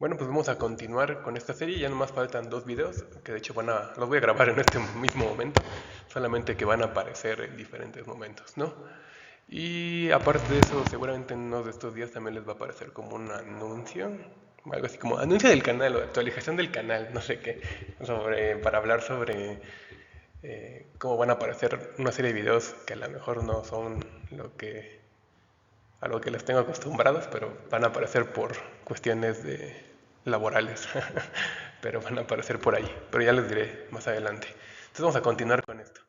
Bueno, pues vamos a continuar con esta serie. Ya nomás faltan dos videos, que de hecho los voy a grabar en este mismo momento, solamente que van a aparecer en diferentes momentos, ¿no? Y aparte de eso, seguramente en uno de estos días también les va a aparecer como un anuncio, algo así como anuncio del canal o actualización del canal, no sé qué, para hablar sobre cómo van a aparecer una serie de videos que a lo mejor no son a lo que les tengo acostumbrados, pero van a aparecer por cuestiones laborales, pero van a aparecer por ahí, pero ya les diré más adelante. Entonces vamos a continuar con esto.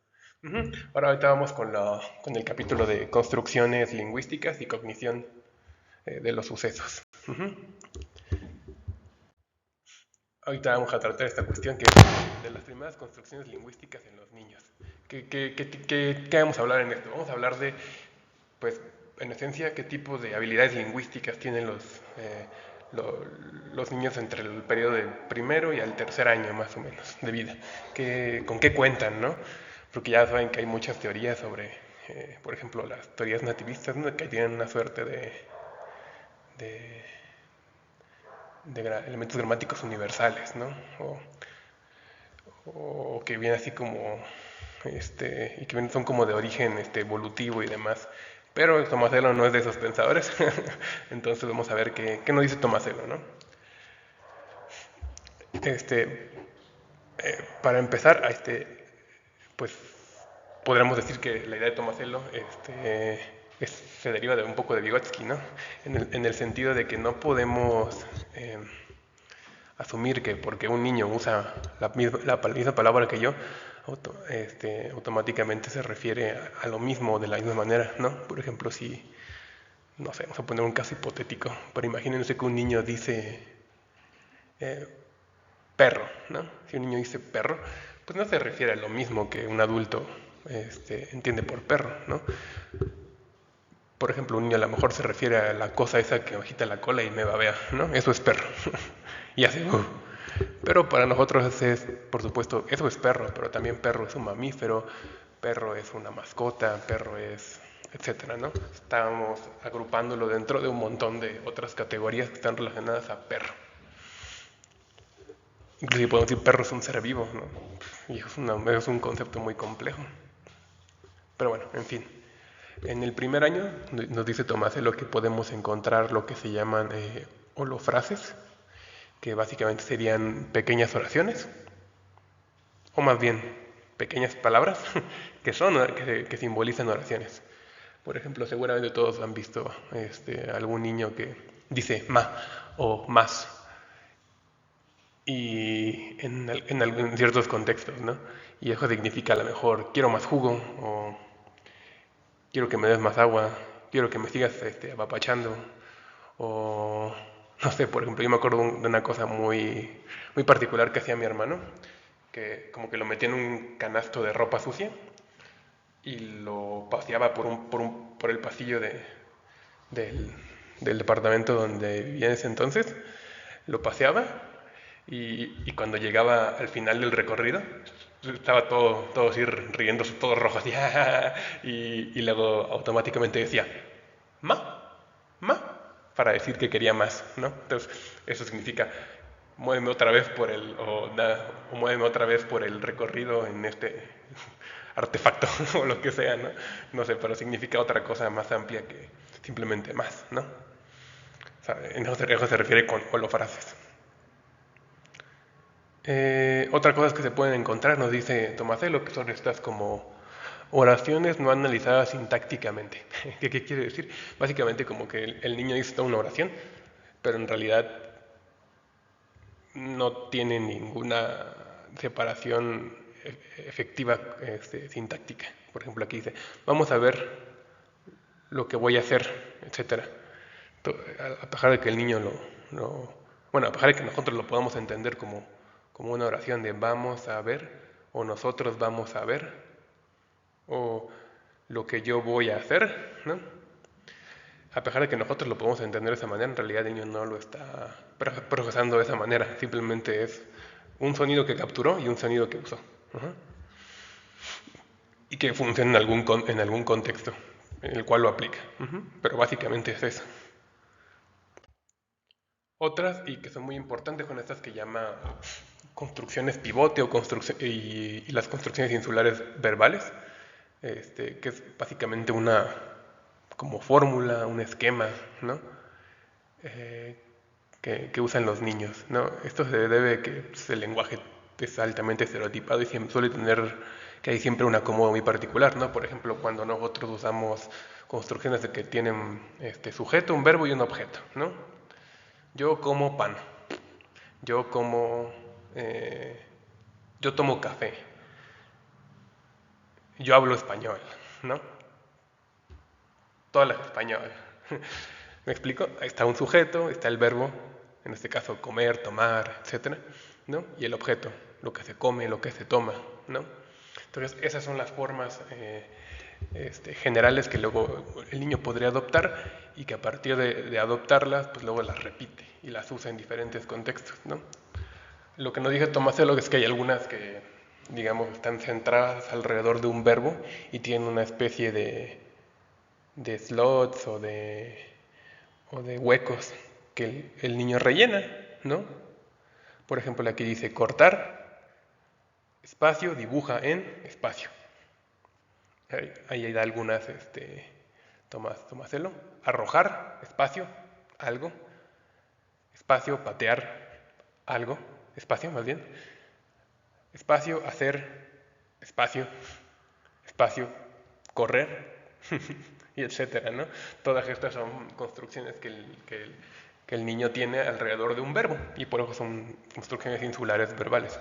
Ahora ahorita vamos con el capítulo de construcciones lingüísticas y cognición de los sucesos. Ahorita vamos a tratar esta cuestión que es de las primeras construcciones lingüísticas en los niños. ¿Qué vamos a hablar en esto? Vamos a hablar de, pues, en esencia, qué tipo de habilidades lingüísticas tienen los niños entre el periodo del primero y al tercer año, más o menos, de vida. ¿Con qué cuentan, no? Porque ya saben que hay muchas teorías sobre, por ejemplo, las teorías nativistas, ¿no? Que tienen una suerte de, elementos gramáticos universales, ¿no? O que vienen así como, y que son como de origen evolutivo y demás. Pero Tomaselo no es de esos pensadores, entonces vamos a ver qué nos dice Tomaselo, ¿no? Este, para empezar, pues podríamos decir que la idea de Tomaselo se deriva de un poco de Vygotsky, ¿no? En el sentido de que no podemos asumir que porque un niño usa la misma palabra que yo, automáticamente se refiere a lo mismo de la misma manera, ¿no? Por ejemplo, si, no sé, vamos a poner un caso hipotético, pero imagínense que un niño dice eh, perro, ¿no? Si un niño dice perro, pues no se refiere a lo mismo que un adulto entiende por perro, ¿no? Por ejemplo, un niño a lo mejor se refiere a la cosa esa que agita la cola y me babea, ¿no? Eso es perro. Y hace, Pero para nosotros es, por supuesto, eso es perro, pero también perro es un mamífero, perro es una mascota, perro es, etcétera, ¿no? Estamos agrupándolo dentro de un montón de otras categorías que están relacionadas a perro. Inclusive podemos decir perro es un ser vivo, ¿no? Y es un concepto muy complejo. Pero bueno, en fin. En el primer año nos dice Tomás lo que podemos encontrar lo que se llaman holofrases, que básicamente serían pequeñas oraciones, o más bien pequeñas palabras que simbolizan oraciones. Por ejemplo, seguramente todos han visto algún niño que dice ma o más y en ciertos contextos, ¿no? Y eso significa a lo mejor quiero más jugo o quiero que me des más agua, quiero que me sigas apapachando o no sé, por ejemplo, yo me acuerdo de una cosa muy particular que hacía mi hermano, que como que lo metía en un canasto de ropa sucia y lo paseaba por el pasillo del, del departamento donde vivía en ese entonces, lo paseaba y cuando llegaba al final del recorrido, estaba todo así riéndose, todo rojo así, y luego automáticamente decía, ma, ma, para decir que quería más, ¿no? Entonces, eso significa, muéveme otra vez o muéveme otra vez por el recorrido en este artefacto o lo que sea, ¿no? No sé, pero significa otra cosa más amplia que simplemente más, ¿no? O sea, en eso se refiere con holofrases. Otra cosa que se pueden encontrar, nos dice Tomaselo, que son estas como oraciones no analizadas sintácticamente. ¿Qué quiere decir? Básicamente como que el niño dice toda una oración, pero en realidad no tiene ninguna separación efectiva sintáctica. Por ejemplo, aquí dice, vamos a ver lo que voy a hacer, etcétera. A pesar de que el niño bueno, a pesar de que nosotros lo podamos entender como una oración de vamos a ver, o nosotros vamos a ver, o lo que yo voy a hacer, ¿no? A pesar de que nosotros lo podemos entender de esa manera, en realidad el niño no lo está procesando de esa manera, simplemente es un sonido que capturó y un sonido que usó. Ajá. Y que funciona en algún contexto en el cual lo aplica. Pero básicamente es eso. Otras, y que son muy importantes, son estas que llama construcciones pivote o y las construcciones insulares verbales, que es básicamente una como fórmula, un esquema, ¿no? Eh, que usan los niños, ¿no? Esto se debe a que pues, el lenguaje es altamente estereotipado y suele tener que hay siempre un acomodo muy particular, ¿no? Por ejemplo, cuando nosotros usamos construcciones de que tienen sujeto, un verbo y un objeto, ¿no? Yo como pan, yo como, eh, yo tomo café, yo hablo español, ¿no? Todo hablas español. ¿Me explico? Ahí está un sujeto, está el verbo, en este caso comer, tomar, etcétera, ¿no? Y el objeto, lo que se come, lo que se toma, ¿no? Entonces, esas son las formas generales que luego el niño podría adoptar y que a partir de adoptarlas, pues luego las repite y las usa en diferentes contextos, ¿no? Lo que nos dice Tomaselo es que hay algunas que, digamos, están centradas alrededor de un verbo y tienen una especie de slots o de huecos que el niño rellena, ¿no? Por ejemplo, aquí dice cortar, espacio, dibuja en espacio. Ahí hay algunas, Tomaselo. Arrojar, espacio, algo. Espacio, patear, algo. Espacio, más bien. Espacio, hacer, espacio, espacio, correr, y etcétera, ¿no? Todas estas son construcciones que el niño tiene alrededor de un verbo y por eso son construcciones insulares verbales.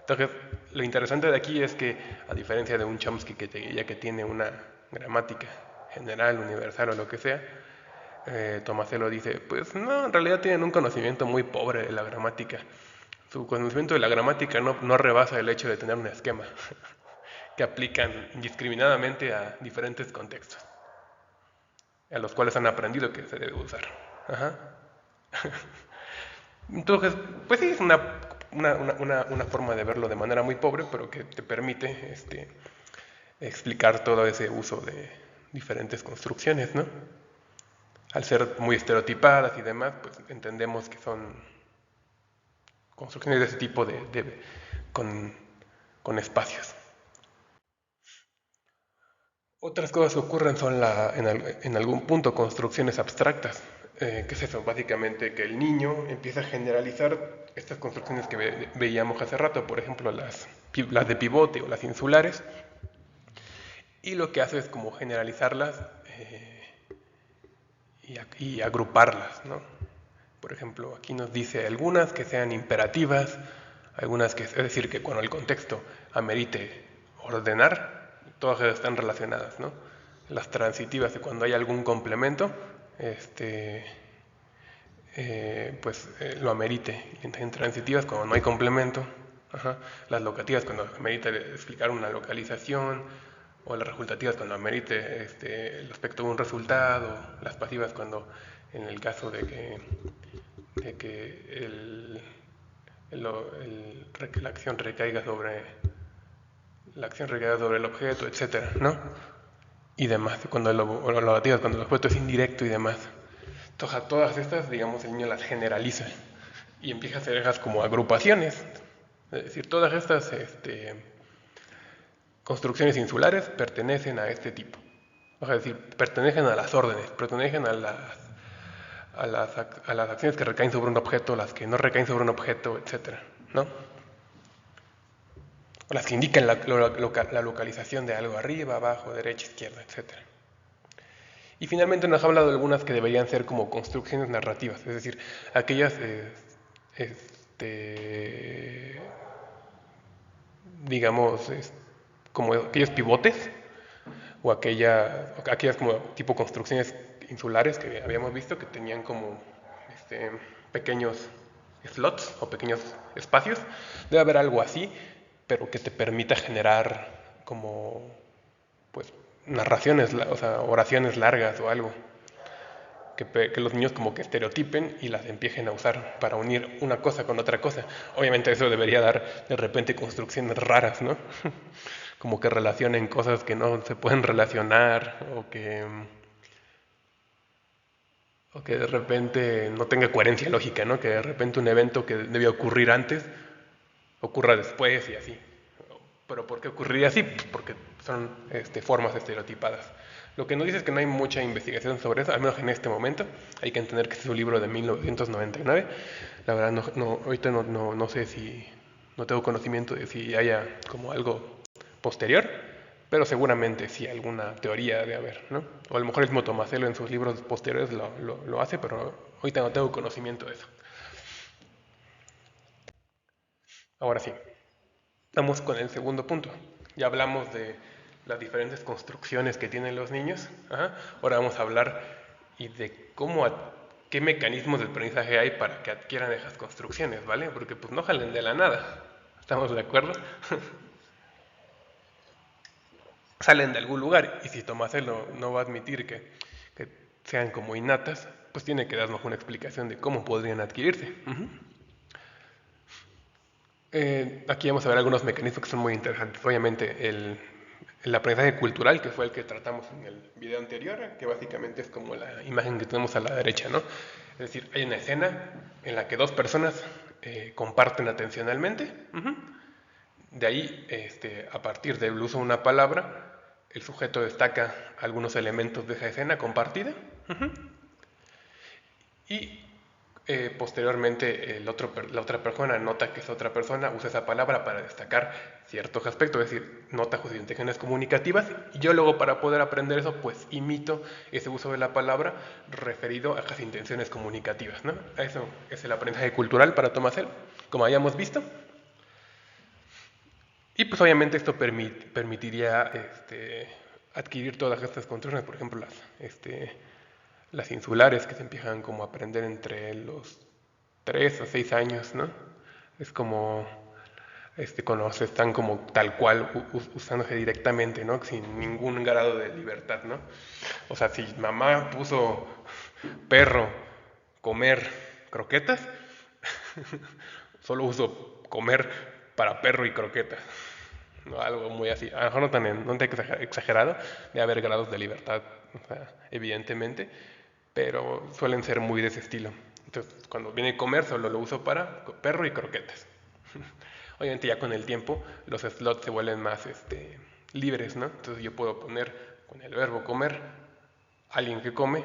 Entonces, lo interesante de aquí es que, a diferencia de un Chomsky ya que tiene una gramática general, universal o lo que sea, Tomaselo dice, pues no, en realidad tienen un conocimiento muy pobre de la gramática. Su conocimiento de la gramática no rebasa el hecho de tener un esquema que aplican indiscriminadamente a diferentes contextos, a los cuales han aprendido que se debe usar. Ajá. Entonces, pues sí, es una forma de verlo de manera muy pobre, pero que te permite explicar todo ese uso de diferentes construcciones, ¿no? Al ser muy estereotipadas y demás, pues entendemos que son construcciones de ese tipo con espacios. Otras cosas que ocurren son en algún punto construcciones abstractas. ¿Qué es eso? Básicamente que el niño empieza a generalizar estas construcciones que veíamos hace rato, por ejemplo las de pivote o las insulares, y lo que hace es como generalizarlas y agruparlas, ¿no? Por ejemplo, aquí nos dice algunas que sean imperativas, algunas que, es decir, que cuando el contexto amerite ordenar, todas están relacionadas, ¿no? Las transitivas, de cuando hay algún complemento, lo amerite. En transitivas, cuando no hay complemento, ajá. Las locativas, cuando amerita explicar una localización, o las resultativas, cuando amerite el aspecto de un resultado, las pasivas, cuando en el caso de que la acción recaiga sobre el objeto, etcétera, ¿no? Y demás, cuando lo cuando el objeto es indirecto y demás. Entonces, a todas estas, digamos, el niño las generaliza y empieza a hacerlas como agrupaciones. Es decir, todas estas construcciones insulares pertenecen a este tipo. O sea, es decir, pertenecen a las órdenes, pertenecen a las acciones que recaen sobre un objeto, las que no recaen sobre un objeto, etcétera, ¿no? O las que indican la localización de algo arriba, abajo, derecha, izquierda, etcétera. Y finalmente nos ha hablado de algunas que deberían ser como construcciones narrativas, es decir, aquellas, digamos, como aquellos pivotes o aquellas como tipo construcciones insulares que habíamos visto que tenían como pequeños slots o pequeños espacios. Debe haber algo así, pero que te permita generar como pues narraciones, o sea, oraciones largas o algo. Que los niños como que estereotipen y las empiecen a usar para unir una cosa con otra cosa. Obviamente eso debería dar de repente construcciones raras, ¿no? Como que relacionen cosas que no se pueden relacionar o que O que de repente no tenga coherencia lógica, ¿no? Que de repente un evento que debía ocurrir antes ocurra después y así. ¿Pero por qué ocurriría así? Pues porque son formas estereotipadas. Lo que nos dice es que no hay mucha investigación sobre eso, al menos en este momento. Hay que entender que este es un libro de 1999. La verdad, ahorita no sé si, no tengo conocimiento de si haya como algo posterior, pero seguramente sí alguna teoría de haber, ¿no? O a lo mejor el mismo Tomasello en sus libros posteriores lo hace, pero ahorita no tengo conocimiento de eso. Ahora sí, vamos con el segundo punto. Ya hablamos de las diferentes construcciones que tienen los niños. Ajá. Ahora vamos a hablar y de qué mecanismos de aprendizaje hay para que adquieran esas construcciones, ¿vale? Porque pues no salen de la nada. ¿Estamos de acuerdo? Salen de algún lugar y si Tomasello no va a admitir que sean como innatas, pues tiene que darnos una explicación de cómo podrían adquirirse. Aquí vamos a ver algunos mecanismos que son muy interesantes. Obviamente el aprendizaje cultural, que fue el que tratamos en el video anterior, que básicamente es como la imagen que tenemos a la derecha, ¿no? Es decir, hay una escena en la que dos personas comparten atencionalmente. De ahí, a partir del uso de una palabra, el sujeto destaca algunos elementos de esa escena compartida. Y posteriormente la otra persona nota que esa otra persona usa esa palabra para destacar ciertos aspectos, es decir, nota sus intenciones comunicativas y yo luego para poder aprender eso pues imito ese uso de la palabra referido a esas intenciones comunicativas, ¿no? Eso es el aprendizaje cultural para Tomasello, como habíamos visto. Y pues obviamente esto permitiría adquirir todas estas construcciones, por ejemplo las insulares que se empiezan como a aprender entre los 3 o 6 años, ¿no? Es como cuando se están como tal cual usándose directamente, ¿no? Sin ningún grado de libertad, ¿no? O sea, si mamá puso perro, comer, croquetas, solo uso comer para perro y croquetas. ¿No? Algo muy así. A lo mejor no tan exagerado, de haber grados de libertad, o sea, evidentemente, pero suelen ser muy de ese estilo. Entonces, cuando viene a comer, solo lo uso para perro y croquetas. Obviamente ya con el tiempo los slots se vuelven más libres, ¿no? Entonces yo puedo poner con el verbo comer alguien que come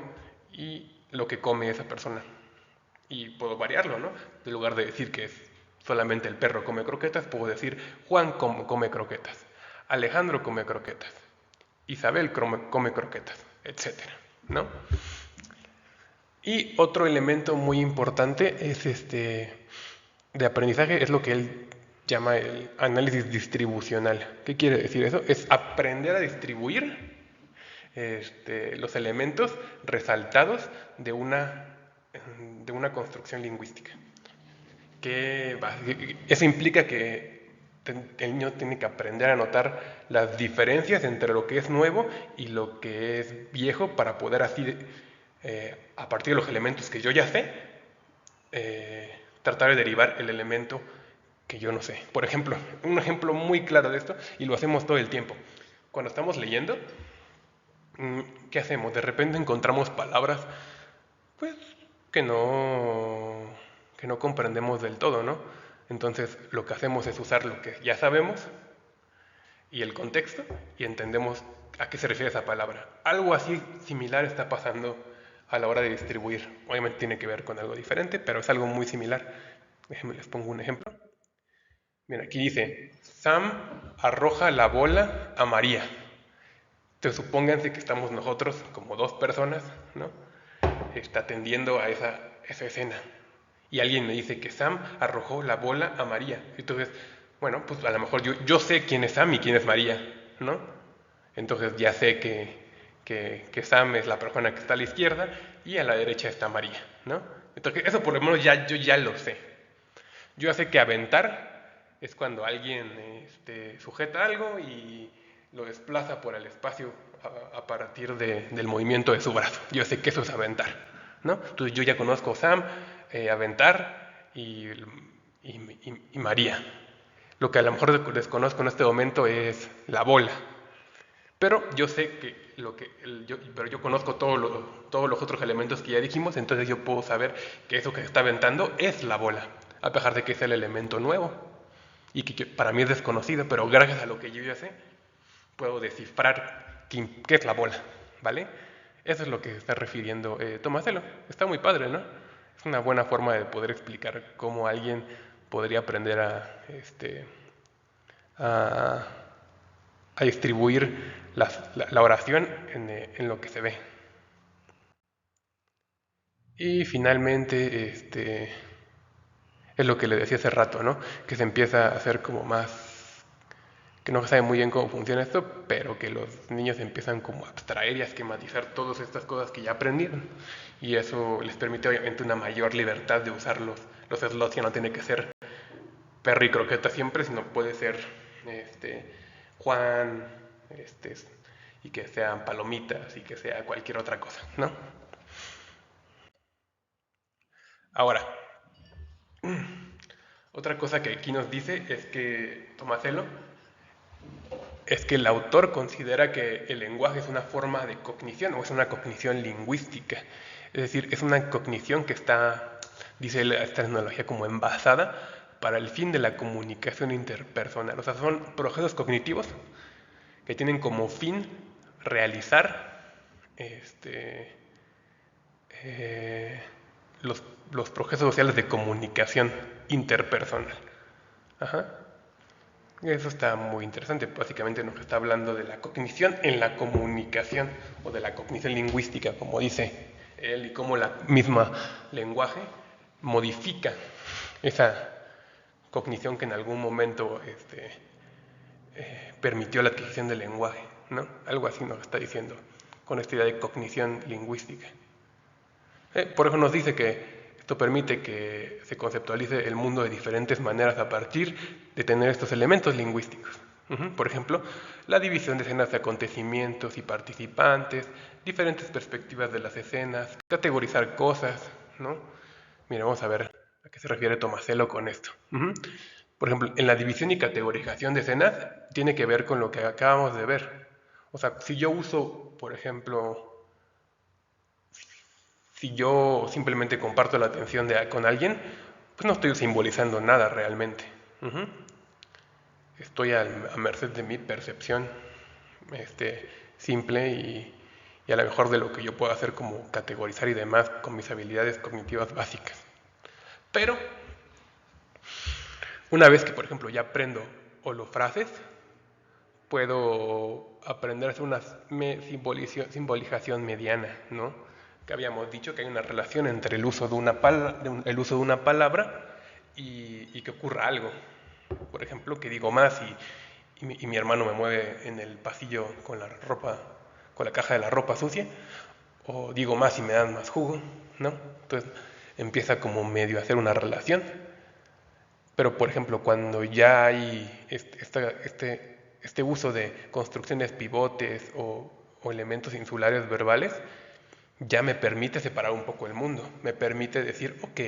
y lo que come esa persona. Y puedo variarlo, ¿no? En lugar de decir que es solamente el perro come croquetas, puedo decir Juan come croquetas, Alejandro come croquetas, Isabel come croquetas, etcétera, ¿no? Y otro elemento muy importante es de aprendizaje es lo que él llama el análisis distribucional. ¿Qué quiere decir eso? Es aprender a distribuir los elementos resaltados de una construcción lingüística. Eso implica que el niño tiene que aprender a notar las diferencias entre lo que es nuevo y lo que es viejo para poder así, a partir de los elementos que yo ya sé, tratar de derivar el elemento que yo no sé. Por ejemplo, un ejemplo muy claro de esto, y lo hacemos todo el tiempo. Cuando estamos leyendo, ¿qué hacemos? De repente encontramos palabras, pues, que no comprendemos del todo, ¿no? Entonces, lo que hacemos es usar lo que ya sabemos y el contexto y entendemos a qué se refiere esa palabra. Algo así similar está pasando a la hora de distribuir. Obviamente tiene que ver con algo diferente, pero es algo muy similar. Déjenme les pongo un ejemplo. Mira, aquí dice, Sam arroja la bola a María. Entonces supónganse que estamos nosotros como dos personas, ¿no? Está atendiendo a esa escena. Y alguien me dice que Sam arrojó la bola a María. Entonces, bueno, pues a lo mejor yo sé quién es Sam y quién es María, ¿no? Entonces ya sé que Sam es la persona que está a la izquierda y a la derecha está María, ¿no? Entonces eso por lo menos yo ya lo sé. Yo sé que aventar es cuando alguien sujeta algo y lo desplaza por el espacio a partir del movimiento de su brazo. Yo sé que eso es aventar, ¿no? Entonces yo ya conozco Sam, aventar y María. Lo que a lo mejor desconozco en este momento es la bola. Pero yo sé que pero yo conozco todos los otros elementos que ya dijimos, entonces yo puedo saber que eso que se está aventando es la bola, a pesar de que es el elemento nuevo y que para mí es desconocido, pero gracias a lo que yo ya sé, puedo descifrar qué es la bola, ¿vale? Eso es lo que se está refiriendo Tomasello. Está muy padre, ¿no? Es una buena forma de poder explicar cómo alguien podría aprender a, a distribuir la oración en lo que se ve. Y finalmente, es lo que le decía hace rato, ¿no? Que se empieza a hacer como más, que no sabe muy bien cómo funciona esto, pero que los niños empiezan como a abstraer y a esquematizar todas estas cosas que ya aprendieron. Y eso les permite obviamente una mayor libertad de usar los slots, ya no tiene que ser perro y croqueta siempre, sino puede ser Juan, este, y que sean palomitas y que sea cualquier otra cosa, ¿no? Ahora, otra cosa que aquí nos dice es que Tomasello es que el autor considera que el lenguaje es una forma de cognición o es una cognición lingüística. Es decir, es una cognición que está, dice él, esta tecnología como envasada para el fin de la comunicación interpersonal. O sea, son procesos cognitivos que tienen como fin realizar este, eh, los procesos sociales de comunicación interpersonal. Ajá. Eso está muy interesante. Básicamente nos está hablando de la cognición en la comunicación o de la cognición lingüística, como dice él, y cómo la misma lenguaje modifica esa cognición que en algún momento permitió la adquisición del lenguaje, ¿no? Algo así nos está diciendo con esta idea de cognición lingüística. Por eso nos dice que esto permite que se conceptualice el mundo de diferentes maneras a partir de tener estos elementos lingüísticos. Por ejemplo, la división de escenas de acontecimientos y participantes, diferentes perspectivas de las escenas, categorizar cosas, ¿no? Mira, vamos a ver a qué se refiere Tomasello con esto. Por ejemplo, en la división y categorización de escenas tiene que ver con lo que acabamos de ver. O sea, si yo uso, por ejemplo, si yo simplemente comparto la atención con alguien, pues no estoy simbolizando nada realmente. Ujú. Estoy a merced de mi percepción simple y a lo mejor de lo que yo puedo hacer como categorizar y demás con mis habilidades cognitivas básicas. Pero una vez que, por ejemplo, ya aprendo holofrases, puedo aprender a hacer una simbolización mediana, ¿no? Que habíamos dicho que hay una relación entre el uso de una palabra y que ocurra algo. Por ejemplo, que digo más y mi hermano me mueve en el pasillo con la ropa, con la caja de la ropa sucia, o digo más y me dan más jugo, ¿no? Entonces empieza como medio a hacer una relación. Pero, por ejemplo, cuando ya hay este uso de construcciones pivotes o elementos insulares verbales, ya me permite separar un poco el mundo. Me permite decir, ok,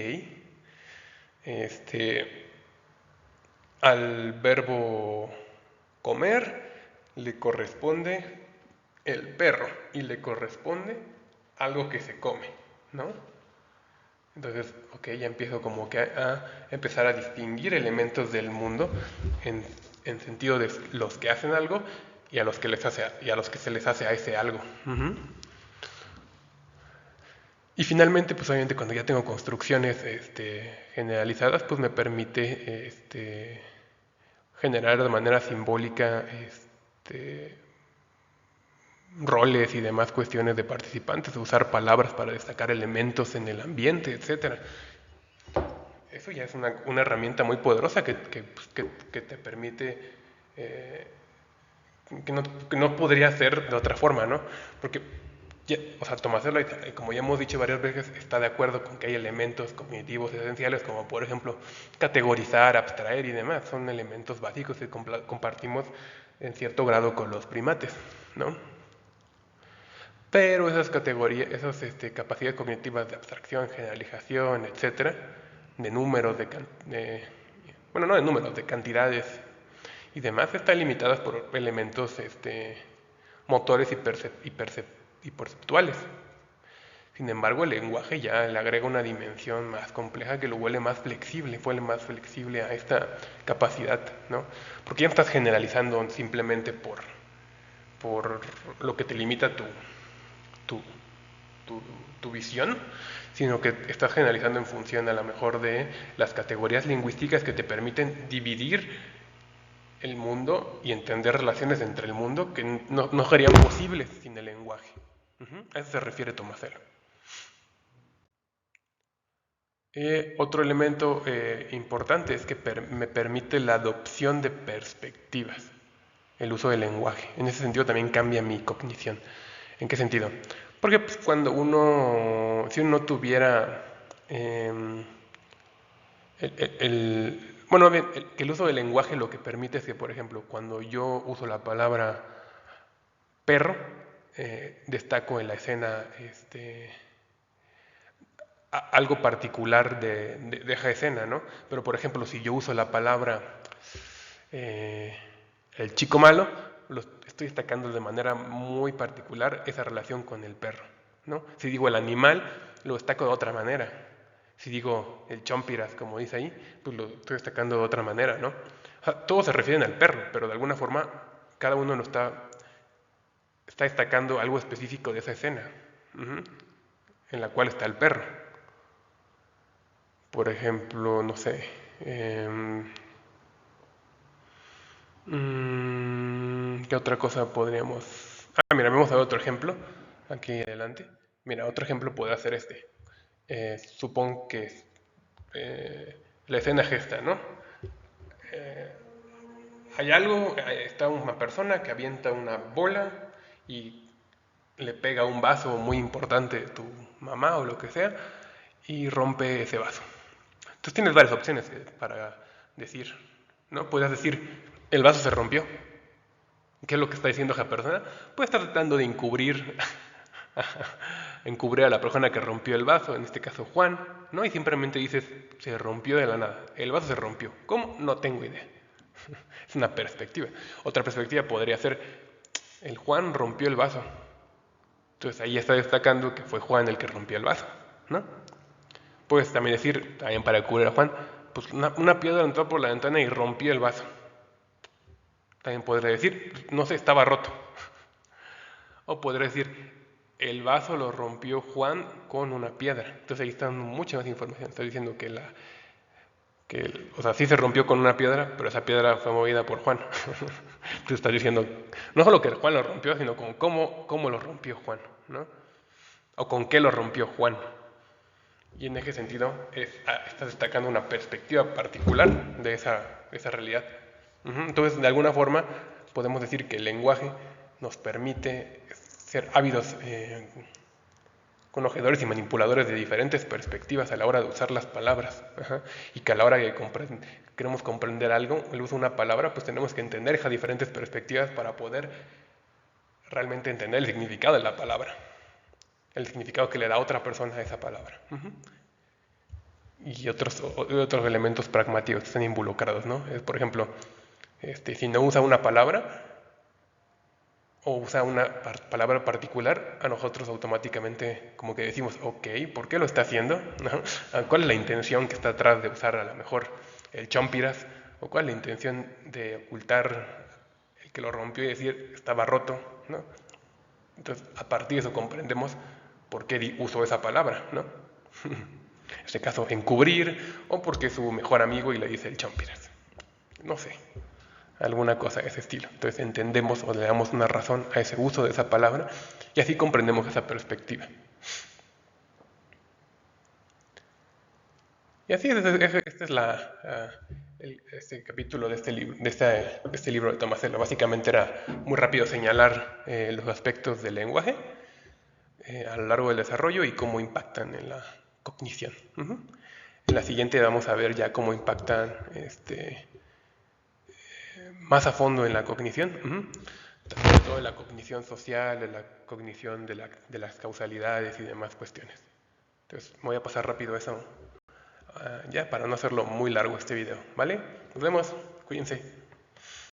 al verbo comer le corresponde el perro y le corresponde algo que se come, ¿no? Entonces, ok, ya empiezo como que a empezar a distinguir elementos del mundo en sentido de los que hacen algo y a los que se les hace a ese algo. Y finalmente, pues obviamente cuando ya tengo construcciones generalizadas, pues me permite generar de manera simbólica roles y demás cuestiones de participantes, usar palabras para destacar elementos en el ambiente, etcétera. Eso ya es una herramienta muy poderosa que te permite, que no podría ser de otra forma, ¿no? Porque, o sea, Tomasello, como ya hemos dicho varias veces, está de acuerdo con que hay elementos cognitivos esenciales, como por ejemplo categorizar, abstraer y demás. Son elementos básicos que compartimos en cierto grado con los primates, ¿no? Pero esas categorías, esas capacidades cognitivas de abstracción, generalización, etcétera, de números, bueno, no de números, de cantidades y demás, están limitadas por elementos motores y perceptuales. Sin embargo, el lenguaje ya le agrega una dimensión más compleja que lo vuelve más flexible a esta capacidad, ¿no? Porque ya no estás generalizando simplemente por lo que te limita tu, tu visión, sino que estás generalizando en función a lo mejor de las categorías lingüísticas que te permiten dividir el mundo y entender relaciones entre el mundo que no serían posibles sin el lenguaje. A eso se refiere Tomasello. Otro elemento importante es que me permite la adopción de perspectivas, el uso del lenguaje. En ese sentido también cambia mi cognición. ¿En qué sentido? Porque pues, si uno tuviera bueno, el uso del lenguaje lo que permite es que, por ejemplo, cuando yo uso la palabra perro, destaco en la escena algo particular de esa escena, ¿no? Pero, por ejemplo, si yo uso la palabra el chico malo, lo estoy destacando de manera muy particular esa relación con el perro, ¿no? Si digo el animal, lo destaco de otra manera. Si digo el chompiras, como dice ahí, pues lo estoy destacando de otra manera, ¿no? O sea, todos se refieren al perro, pero de alguna forma cada uno lo está destacando algo específico de esa escena, en la cual está el perro. Por ejemplo, no sé, ¿qué otra cosa podríamos...? Mira, vamos a ver otro ejemplo aquí adelante. Mira, otro ejemplo puede ser este. Supongo que la escena gesta, ¿no? Hay algo, está una persona que avienta una bola y le pega un vaso muy importante de tu mamá o lo que sea y rompe ese vaso. Entonces tienes varias opciones para decir, ¿no? Puedes decir, el vaso se rompió. ¿Qué es lo que está diciendo esa persona? Puede estar tratando de encubrir a la persona que rompió el vaso, en este caso Juan, ¿no? Y simplemente dices, se rompió de la nada. El vaso se rompió. ¿Cómo? No tengo idea. Es una perspectiva. Otra perspectiva podría ser, el Juan rompió el vaso. Entonces ahí está destacando que fue Juan el que rompió el vaso, ¿no? Puedes también decir, también para cubrir a Juan, pues una piedra entró por la ventana y rompió el vaso. También podría decir, no sé, estaba roto. O podría decir, el vaso lo rompió Juan con una piedra. Entonces ahí está mucha más información. Está diciendo o sea, sí se rompió con una piedra, pero esa piedra fue movida por Juan. Entonces está diciendo, no solo que Juan lo rompió, sino con cómo lo rompió Juan, ¿no? O con qué lo rompió Juan. Y en ese sentido está destacando una perspectiva particular de esa realidad. Entonces, de alguna forma, podemos decir que el lenguaje nos permite ser ávidos conocedores y manipuladores de diferentes perspectivas a la hora de usar las palabras. Y que a la hora de queremos comprender algo, el uso de una palabra, pues tenemos que entender esas diferentes perspectivas para poder realmente entender el significado de la palabra. El significado que le da otra persona a esa palabra. Y otros elementos pragmáticos que están involucrados, ¿no? Por ejemplo, si no usa una palabra o usa una palabra particular, a nosotros automáticamente como que decimos, ok, ¿por qué lo está haciendo? ¿No? ¿Cuál es la intención que está atrás de usar a lo mejor el chompiras? ¿O cuál es la intención de ocultar el que lo rompió y decir estaba roto? ¿No? Entonces, a partir de eso comprendemos por qué usó esa palabra, ¿no? En este caso, encubrir, o porque es su mejor amigo y le dice el chompiras. No sé, alguna cosa de ese estilo. Entonces entendemos o le damos una razón a ese uso de esa palabra y así comprendemos esa perspectiva. Y así, este es este capítulo de este libro de Tomasello. Básicamente era muy rápido señalar los aspectos del lenguaje a lo largo del desarrollo y cómo impactan en la cognición. En la siguiente vamos a ver ya cómo impactan más a fondo en la cognición, sobre todo en la cognición social, en la cognición de las causalidades y demás cuestiones. Entonces voy a pasar rápido eso ya para no hacerlo muy largo este video, ¿vale? Nos vemos, cuídense.